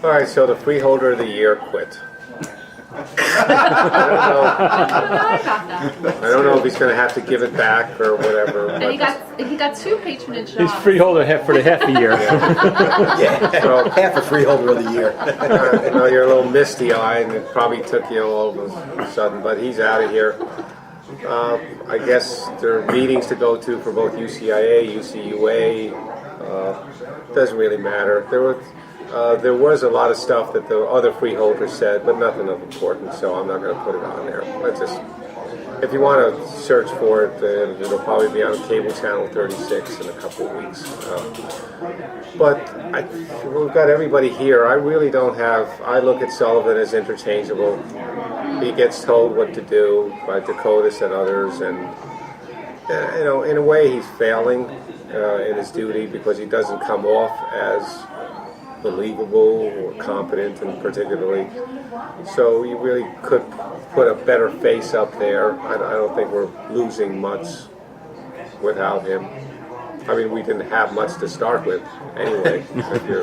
All right, so the freeholder of the year quit. I don't know if he's going to have to give it back or whatever. And he got 2 patronage He's jobs. freeholder for the half a year. Yeah, So, half a freeholder of the year. you're a little misty-eyed, and it probably took you all of a sudden, but he's out of here. I guess there are meetings to go to for both UCIA, UCUA. Doesn't really matter. There was a lot of stuff that the other freeholders said, but nothing of importance, so I'm not going to put it on there. If you want to search for it, it'll probably be on cable channel 36 in a couple of weeks. But we've got everybody here. I really don't have. I look at Sullivan as interchangeable. He gets told what to do by Dakotas and others, and in a way, he's failing in his duty because he doesn't come off as believable or competent, and particularly. So you really could put a better face up there. I don't think we're losing much without him. I mean, we didn't have much to start with anyway.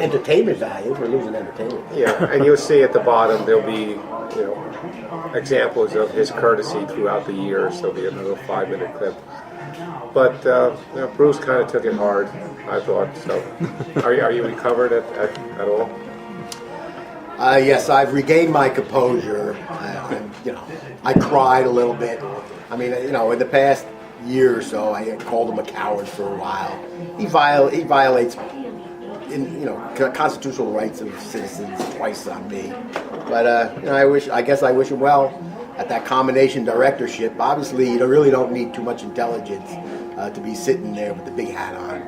Entertainment value, we're losing entertainment. Yeah, and you'll see at the bottom there'll be, examples of his courtesy throughout the years. There'll be another 5-minute clip. But Bruce kind of took it hard, I thought. So, are you recovered at all? Yes, I've regained my composure. I cried a little bit. I mean, in the past year or so, I had called him a coward for a while. He violates, constitutional rights of citizens twice on me. But I guess I wish him well at that combination directorship. Obviously, you really don't need too much intelligence to be sitting there with the big hat on.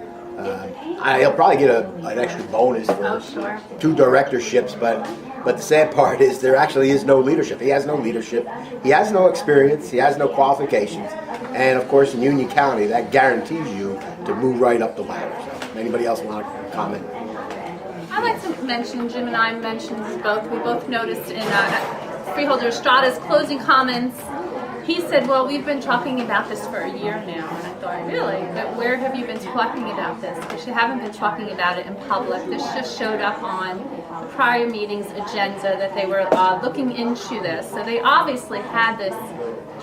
He'll probably get an extra bonus for 2 directorships, but the sad part is there actually is no leadership. He has no leadership. He has no experience. He has no qualifications. And, of course, in Union County, that guarantees you to move right up the ladder. So, anybody else want to comment? I'd like to mention, Jim and I mentioned both. We both noticed in Freeholder Estrada's closing comments, he said, well, we've been talking about this for a year now. And I thought, really? But where have you been talking about this? Because you haven't been talking about it in public. This just showed up on prior meetings' agenda that they were looking into this. So they obviously had this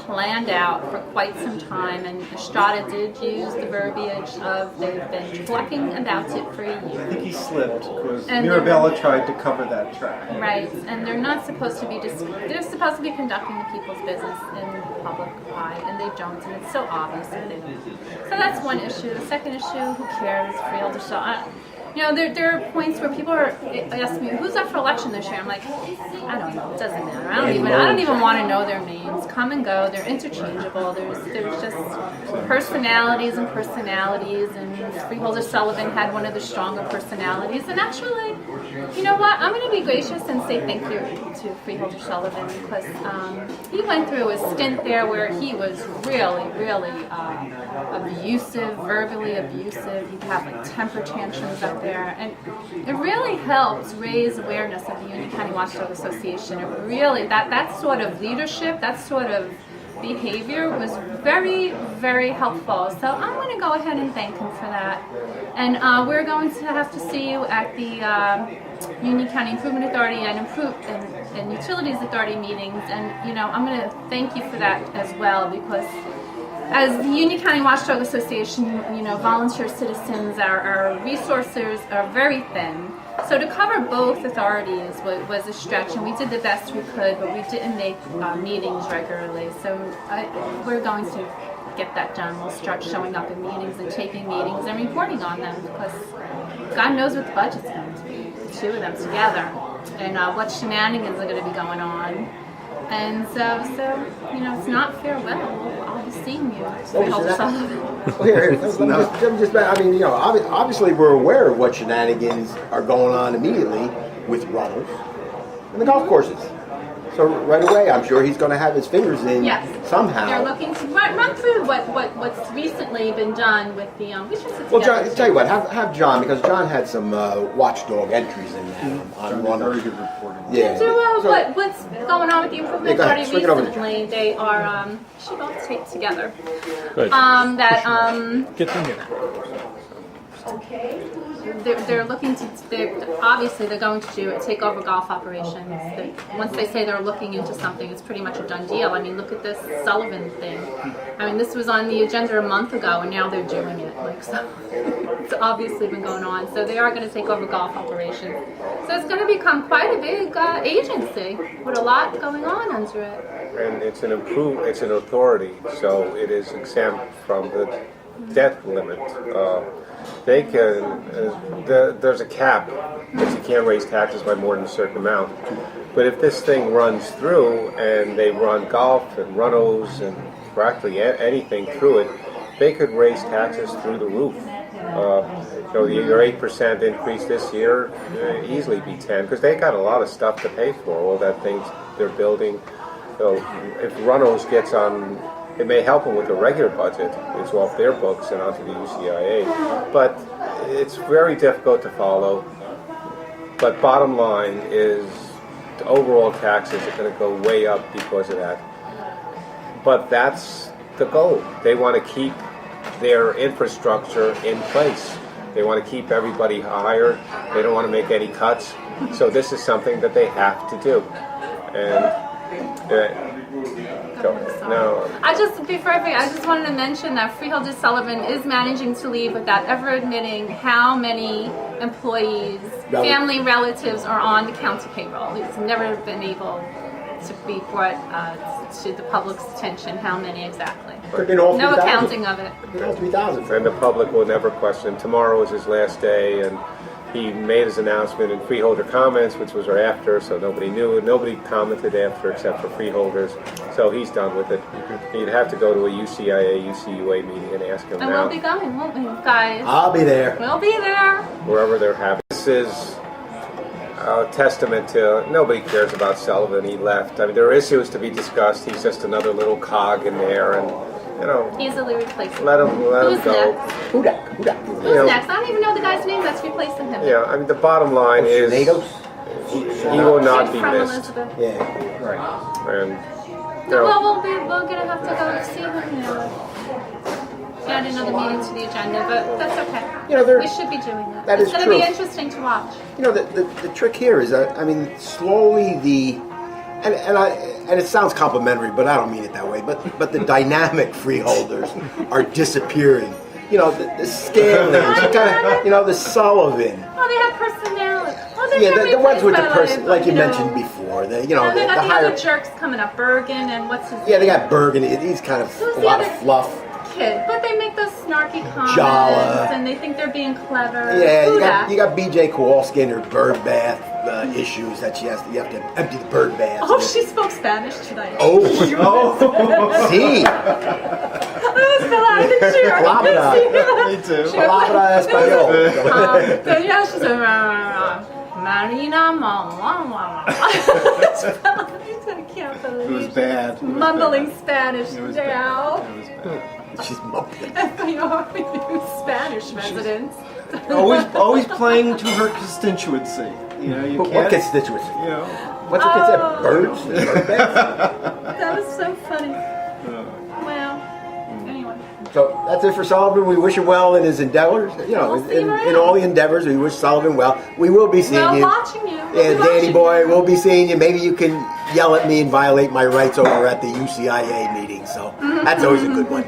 planned out for quite some time. And Estrada did use the verbiage of they've been talking about it for a year. I think he slipped because Mirabella tried to cover that track. Right, and they're not supposed to be they're supposed to be conducting the people's business in the public eye, and they don't, and it's so obvious that they don't. So that's one issue. The second issue, who cares? Freeholder. So there are points where people are asking me, "Who's up for election this year?" I'm like, I don't know. It doesn't matter. I don't even want to know their names. Come and go. They're interchangeable. There's just personalities, and Freeholder Sullivan had one of the stronger personalities. And actually, you know what? I'm going to be gracious and say thank you to Freeholder Sullivan because he went through a stint there where he was really, really abusive, verbally abusive. He'd have temper tantrums up there, and it really helps raise awareness of the Union County Watchdog Association. It really that sort of leadership, that sort of behavior was very, very helpful. So I'm going to go ahead and thank him for that. And we're going to have to see you at the Union County Improvement Authority and Utilities Authority meetings. And I'm going to thank you for that as well, because as the Union County Watchdog Association, volunteer citizens, our resources are very thin. So to cover both authorities was a stretch, and we did the best we could, but we didn't make meetings regularly. So we're going to get that done. We'll start showing up in meetings and taping meetings and reporting on them, because God knows what the budget's going to be, the 2 of them together, and what shenanigans are going to be going on. And so it's not farewell. I'll be seeing you. Obviously we're aware of what shenanigans are going on immediately with runners and the golf courses. So right away, I'm sure he's going to have his fingers in somehow. They're looking to run through what's recently been done with the. We should sit well, together. John, tell you what, have John, because John had some watchdog entries in there on runners. Very good reporting. Yeah. What's going on with the Improvement Authority recently? They are should all tape together. Good. That Get them here. Okay. they're looking to. Obviously they're going to take over golf operations. Once they say they're looking into something, it's pretty much a done deal. I mean, look at this Sullivan thing. I mean, this was on the agenda a month ago, and now they're doing it. Like, so it's obviously been going on. So they are going to take over golf operations. So it's going to become quite a big agency with a lot going on under it. And it's an authority, so it is exempt from the debt limit. They can, there's a cap that you can't raise taxes by more than a certain amount. But if this thing runs through and they run golf and runos and practically anything through it, they could raise taxes through the roof. Your 8% increase this year easily be 10 because they got a lot of stuff to pay for, all that things they're building. So if Runnels gets on, it may help them with the regular budget. It's off their books and onto the UCIA. But it's very difficult to follow. But bottom line is the overall taxes are going to go way up because of that. But that's the goal. They want to keep their infrastructure in place. They want to keep everybody hired. They don't want to make any cuts. So this is something that they have to do. And no. Before I forget, I just wanted to mention that Freeholder Sullivan is managing to leave without ever admitting how many employees, family relatives are on the county payroll. He's never been able to be brought to the public's attention how many exactly. No accounting of it. 3,000. And the public will never question. Tomorrow is his last day, and he made his announcement in freeholder comments, which was right after, so nobody knew it. Nobody commented after except for freeholders. So he's done with it. You'd have to go to a UCIA, UCUA meeting and ask him And now. we'll be going, won't we, guys? I'll be there. We'll be there. Wherever they're having. This is a testament to nobody cares about Sullivan. He left. I mean, there are issues to be discussed. He's just another little cog in there, and easily replaceable. let him Who's go. next? Who that? Who's next? I don't even know the guy's name that's replacing him. Yeah, I mean, the bottom line is he will not be From missed. Elizabeth. Yeah. Right. And Well, we're gonna have to go see him now. Add another meeting to the agenda, but that's okay. We should be doing that. That It's is gonna true. be interesting to watch. The trick here is, slowly and it sounds complimentary, but I don't mean it that way. But the dynamic freeholders are disappearing. The Scanlons, the Sullivan. Oh, they have personality. Oh, The ones with the person, like you mentioned before. They got the other jerks coming up, Bergen and what's his name? Yeah, they got Bergen. He's kind of Who's a the lot of other fluff. Kid, but they make those snarky comments, Jala. and they think they're being clever. Yeah, Who you that? got BJ Kowalski and her bird bath issues that you have to empty the bird bath. Oh, she spoke Spanish tonight. Oh, see. I was still out of the chair. Palabra. Me too. Palabra español. Yeah, she said, Marina Mama. I can't believe It was bad. It was mumbling bad. Spanish It was now. bad. It was bad. She's mumbling. Spanish residents. Always playing to her constituency. You What can't. constituency? What's Oh. it considered? Birds? Bird baths? That was so funny. Well, anyway. So that's it for Sullivan. We wish him well in his endeavors. We'll see him in all the endeavors, we wish Sullivan well. We will be seeing Well, you. watching you. Yeah, Danny boy, we'll be seeing you. Maybe you can yell at me and violate my rights over at the UCIA meeting. So that's always a good one.